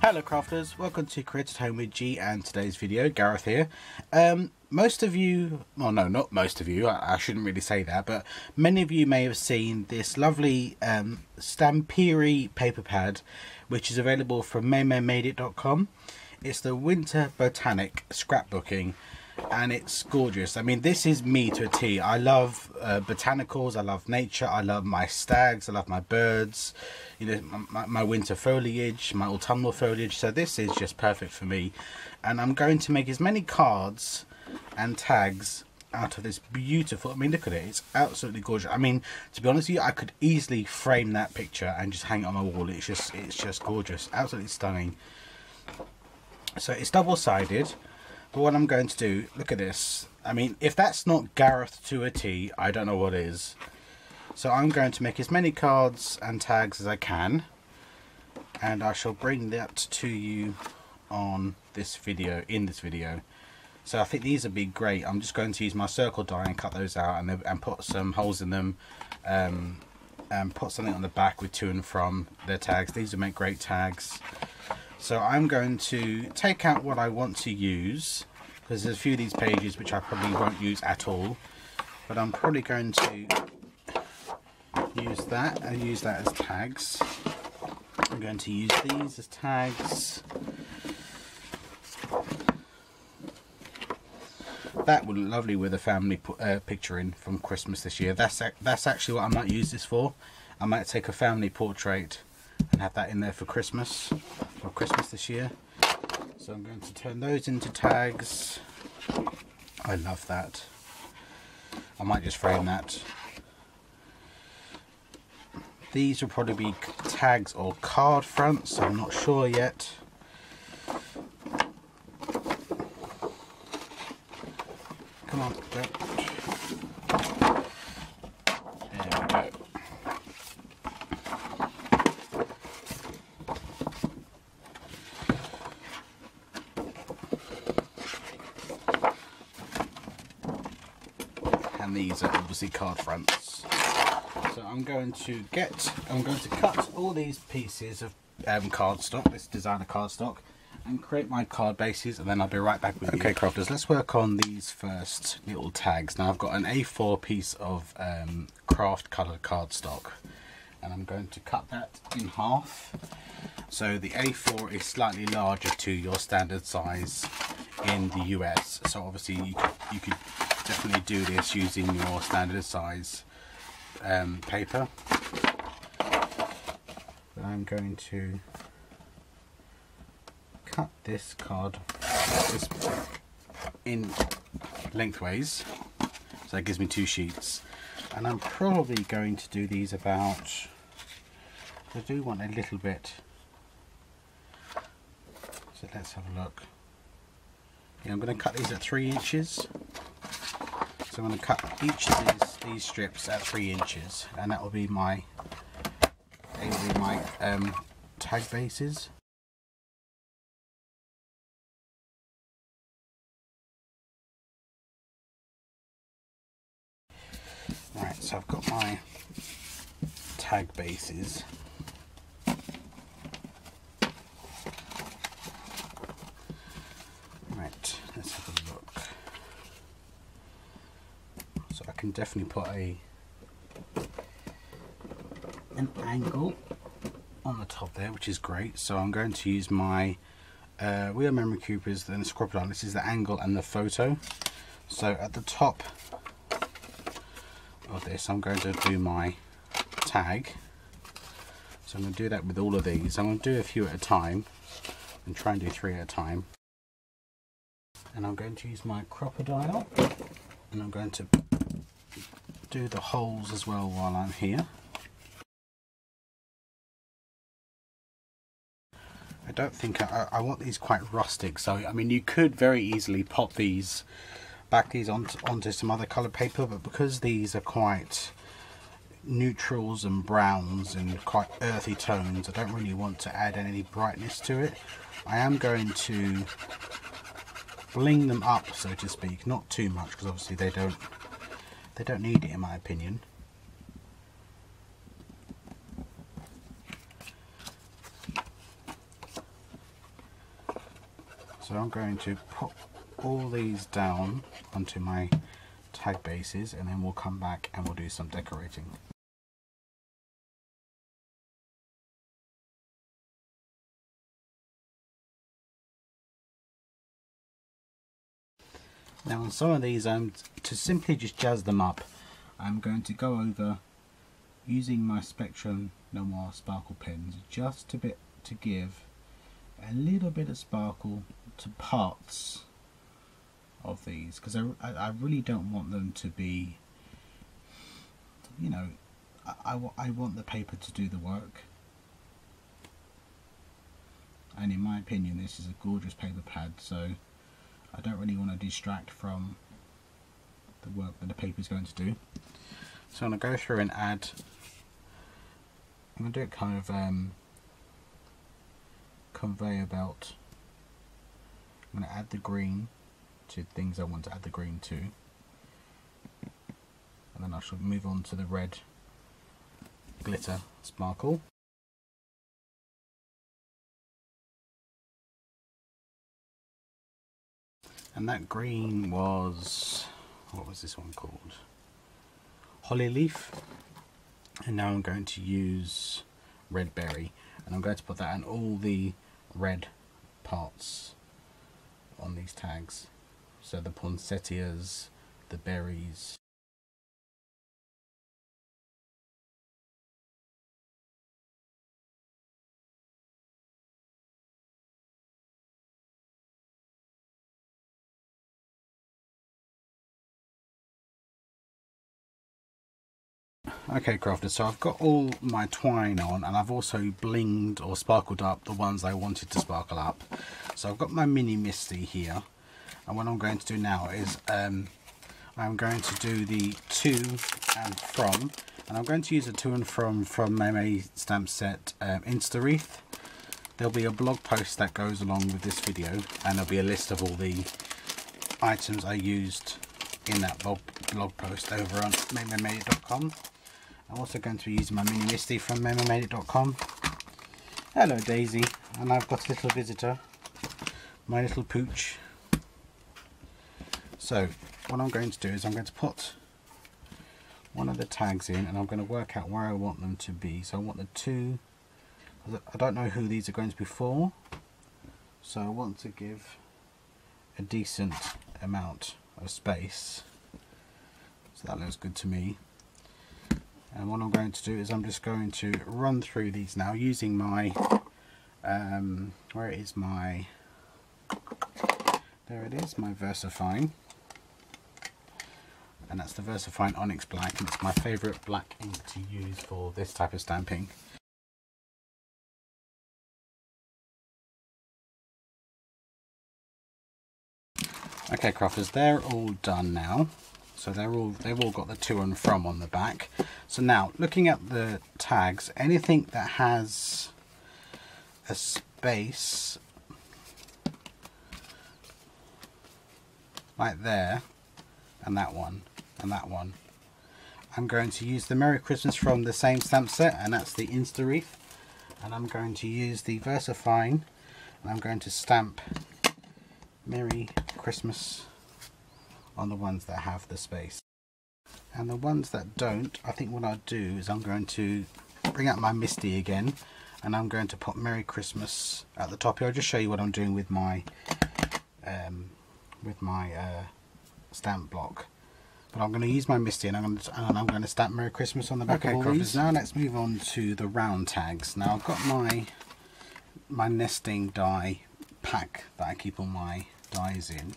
Hello crafters, welcome to Create at Home with G, and today's video, Gareth here. Most of you, well no, not most of you, I shouldn't really say that, but many of you may have seen this lovely Stampiri paper pad, which is available from maymaymadeit.com. It's the Winter Botanic scrapbooking, and it's gorgeous. I mean, this is me to a T. I love botanicals, I love nature, I love my stags, I love my birds, you know, my winter foliage, my autumnal foliage. So this is just perfect for me, and I'm going to make as many cards and tags out of this beautiful, I mean, look at it, it's absolutely gorgeous. I mean, to be honest with you, I could easily frame that picture and just hang it on my wall. It's just gorgeous, absolutely stunning. So it's double-sided. But what I'm going to do, look at this. I mean, if that's not Gareth to a T, I don't know what is. So I'm going to make as many cards and tags as I can, and I shall bring that to you on this video, in this video. So I think these would be great. I'm just going to use my circle die and cut those out and put some holes in them, and put something on the back with to and from their tags. These would make great tags. So I'm going to take out what I want to use, because there's a few of these pages which I probably won't use at all, but I'm probably going to use that and use that as tags. I'm going to use these as tags. That would look lovely with a family picture in from Christmas this year. That's actually what I might use this for. I might take a family portrait and have that in there for Christmas this year. So I'm going to turn those into tags. I love that. I might just frame that. These will probably be tags or card fronts, I'm not sure yet. Come on, go. There we go. And these are obviously card fronts. So I'm going to cut all these pieces of cardstock, this designer cardstock, and create my card bases, and then I'll be right back with you. Okay crafters, let's work on these first little tags. Now I've got an A4 piece of craft coloured cardstock, and I'm going to cut that in half. So the A4 is slightly larger to your standard size in the US, so obviously you could definitely do this using your standard size paper. But I'm going to cut this card in lengthways, so that gives me 2 sheets, and I'm probably going to do these about, I do want a little bit, so let's have a look. Yeah, I'm going to cut these at 3 inches. So I'm going to cut each of these strips at 3 inches, and that will be my tag bases. Right, so I've got my tag bases. Right, let's have a look. So I can definitely put an angle on the top there, which is great. So I'm going to use my Real Memory Coopers and the Crocodile. This is the angle and the photo. So at the top of this, I'm going to do my tag. So I'm going to do that with all of these. I'm going to do a few at a time and try and do 3 at a time. And I'm going to use my Crocodile, and I'm going to do the holes as well while I'm here. I don't think I want these quite rustic, so I mean you could very easily pop these onto some other coloured paper, but because these are quite neutrals and browns and quite earthy tones, I don't really want to add any brightness to it. I am going to bling them up, so to speak, not too much, because obviously they don't need it in my opinion. So I'm going to put all these down onto my tag bases, and then we'll come back and we'll do some decorating. Now on some of these, to simply just jazz them up, I'm going to go over using my Spectrum Noir sparkle pens just a bit to give a little bit of sparkle to parts of these, because I really don't want them to be, you know, I want the paper to do the work, and in my opinion this is a gorgeous paper pad, so I don't really want to distract from the work that the paper is going to do. So I'm going to go through and add, I'm going to do it kind of conveyor belt. I'm going to add the green to things I want to add the green to, and then I shall move on to the red glitter sparkle. And that green was, what was this one called? Holly leaf. And now I'm going to use red berry, and I'm going to put that in all the red parts on these tags. So the poinsettias, the berries. Okay crafters, so I've got all my twine on, and I've also blinged or sparkled up the ones I wanted to sparkle up. So I've got my mini Misty here, and what I'm going to do now is I'm going to do the to and from, and I'm going to use a to and from Meme stamp set Insta Wreath. There'll be a blog post that goes along with this video, and there'll be a list of all the items I used in that blog post over on mememade.com. I'm also going to be using my mini Misty from mememade.com. Hello Daisy, and I've got a little visitor, my little pooch. So what I'm going to do is I'm going to put one of the tags in, and I'm going to work out where I want them to be. So I want the two, I don't know who these are going to be for, so I want to give a decent amount of space. So that looks good to me. And what I'm going to do is I'm just going to run through these now using my, where is my, there it is, my VersaFine. And that's the VersaFine Onyx Black, and it's my favourite black ink to use for this type of stamping. Okay crafters, they're all done now. So they've all got the to and from on the back. So now looking at the tags, anything that has a space like there, and that one, and that one, I'm going to use the Merry Christmas from the same stamp set, and that's the Insta Wreath. And I'm going to use the VersaFine, and I'm going to stamp Merry Christmas on the ones that have the space. And the ones that don't, I think what I'll do is I'm going to bring out my Misty again, and I'm going to put Merry Christmas at the top here. I'll just show you what I'm doing with my stamp block. But I'm going to use my Misty, and I'm going to stamp Merry Christmas on the back of all these. Now let's move on to the round tags. Now I've got my nesting die pack that I keep all my dies in,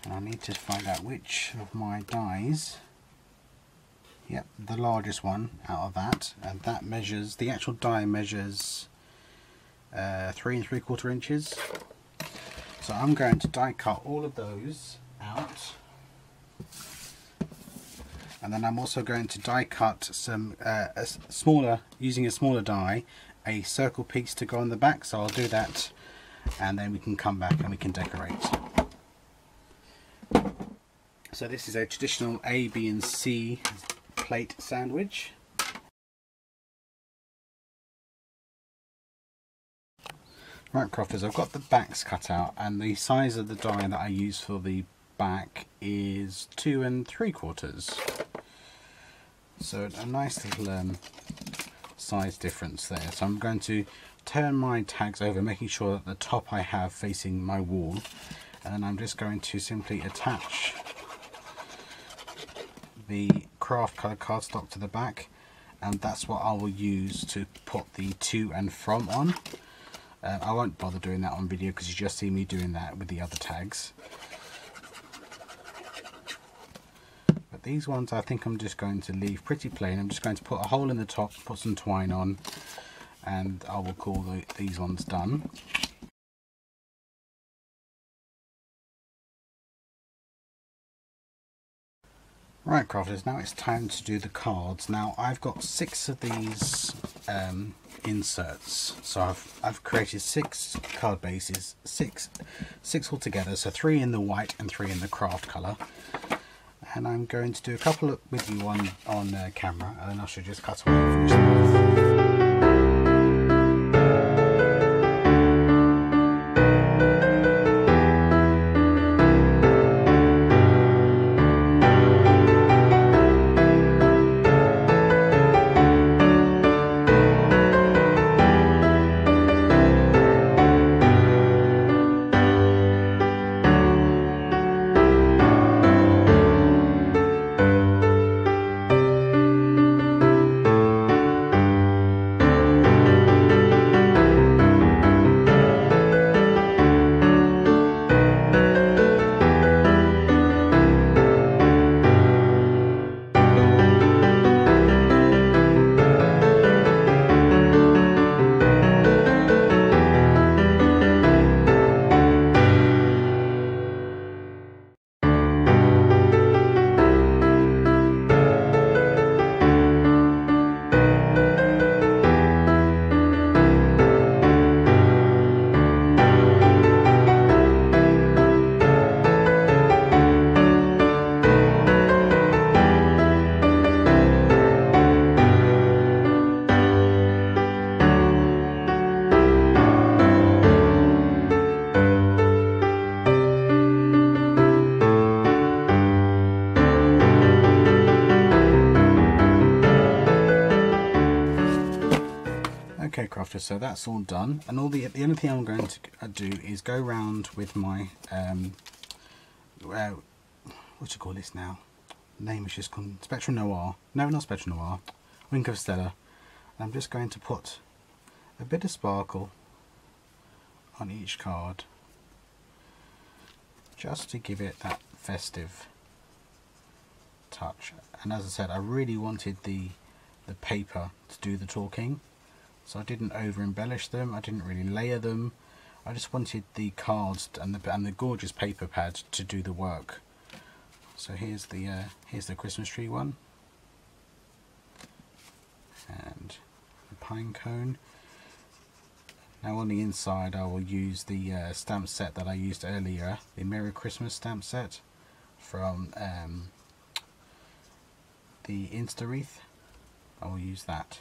and I need to find out which of my dies, yep, the largest one out of that, and that measures, the actual die measures 3 3/4 inches. So I'm going to die cut all of those out, and then I'm also going to die cut some using a smaller die, a circle piece to go on the back. So I'll do that, and then we can come back and we can decorate. So this is a traditional A, B and C plate sandwich. Right, crofters, I've got the backs cut out, and the size of the die that I use for the back is 2 3/4. So a nice little size difference there. So I'm going to turn my tags over, making sure that the top I have facing my wall, and I'm just going to simply attach the craft colour cardstock to the back, and that's what I will use to put the to and from on. I won't bother doing that on video because you just see me doing that with the other tags. But these ones I think I'm just going to leave pretty plain. I'm just going to put a hole in the top, put some twine on, and I will call these ones done. Right, crafters, now it's time to do the cards. Now I've got 6 of these inserts, so I've created 6 card bases, six altogether, so 3 in the white and 3 in the craft colour. And I'm going to do a couple with you on camera, and then I should just cut away and finish them off. Okay, crafters, so that's all done, and the only thing I'm going to do is go round with my what do you call this now? The name is just called Spectrum Noir. No, not Spectrum Noir. Wink of Stella. I'm just going to put a bit of sparkle on each card, just to give it that festive touch. And as I said, I really wanted the paper to do the talking. So I didn't over embellish them, I didn't really layer them, I just wanted the cards and the gorgeous paper pad to do the work. So here's the Christmas tree one, and the pine cone. Now on the inside I will use the stamp set that I used earlier, the Merry Christmas stamp set from the Insta Wreath. I will use that.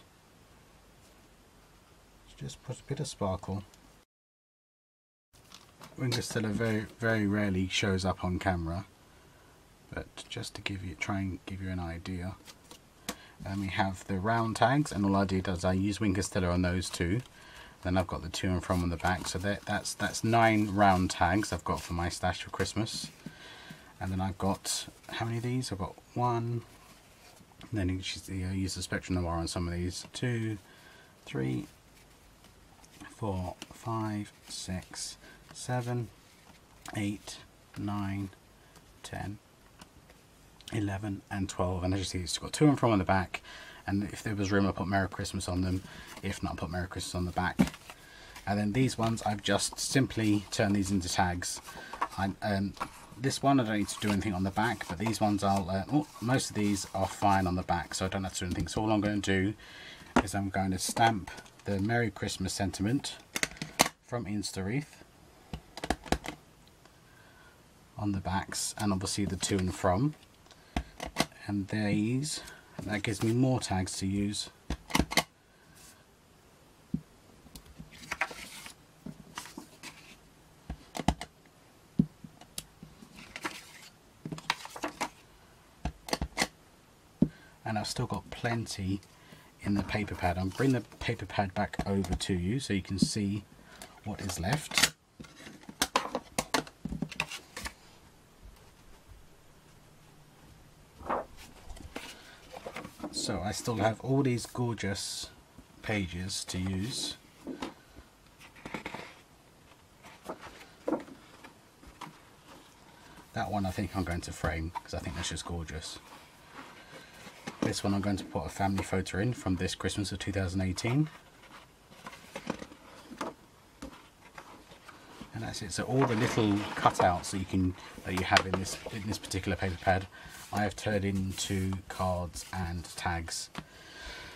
Just put a bit of sparkle. Wink of Stella very rarely shows up on camera, but just to try and give you an idea. And we have the round tags, and all I did is I used Wink of Stella on those 2. Then I've got the to and from on the back, so that's 9 round tags I've got for my stash for Christmas. And then I've got, how many of these? I've got 1. And then you use the Spectrum Noir on some of these. 2, 3, 4, 5, 6, 7, 8, 9, 10, 11 and 12, and as you see it's got to and from on the back, and if there was room I put Merry Christmas on them, if not I put Merry Christmas on the back. And then these ones I've just simply turned these into tags. This one I don't need to do anything on the back, but these ones most of these are fine on the back, so I don't have to do anything. So all I'm going to do is I'm going to stamp the Merry Christmas sentiment from Insta Wreath on the backs, and obviously the to and from, and that gives me more tags to use. I've still got plenty in the paper pad. I'll bring the paper pad back over to you so you can see what is left. So I still have all these gorgeous pages to use. That one I think I'm going to frame because I think that's just gorgeous. This one I'm going to put a family photo in from this Christmas of 2018. And that's it. So all the little cutouts that you have in this particular paper pad, I have turned into cards and tags.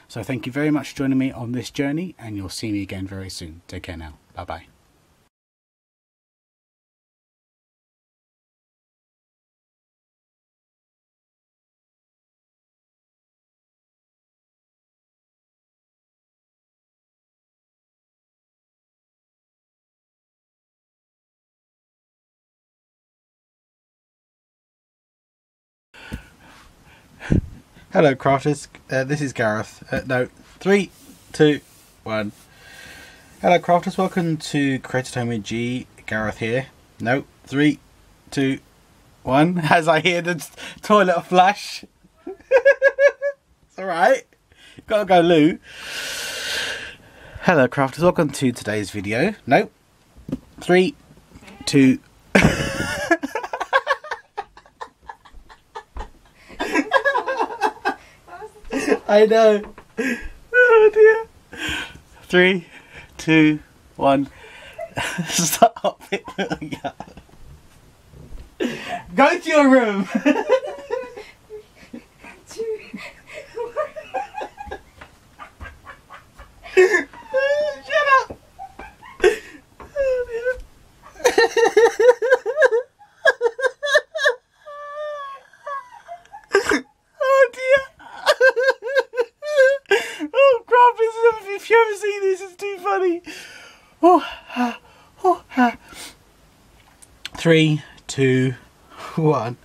So thank you very much for joining me on this journey, and you'll see me again very soon. Take care now. Bye bye. Hello crafters, this is Gareth. No, 3, 2, 1. Hello crafters, welcome to Created Home with G. Gareth here. No, 3, 2, 1. As I hear the toilet flush. It's alright. Gotta go loo. Hello crafters, welcome to today's video. No, 3, 2, I know. Oh dear. 3, 2, 1. Stop it. Go to your room. Shut up. Oh dear. Oh dear. Oh, crap, if you ever see this, it's too funny. Oh, oh, 3, 2, 1.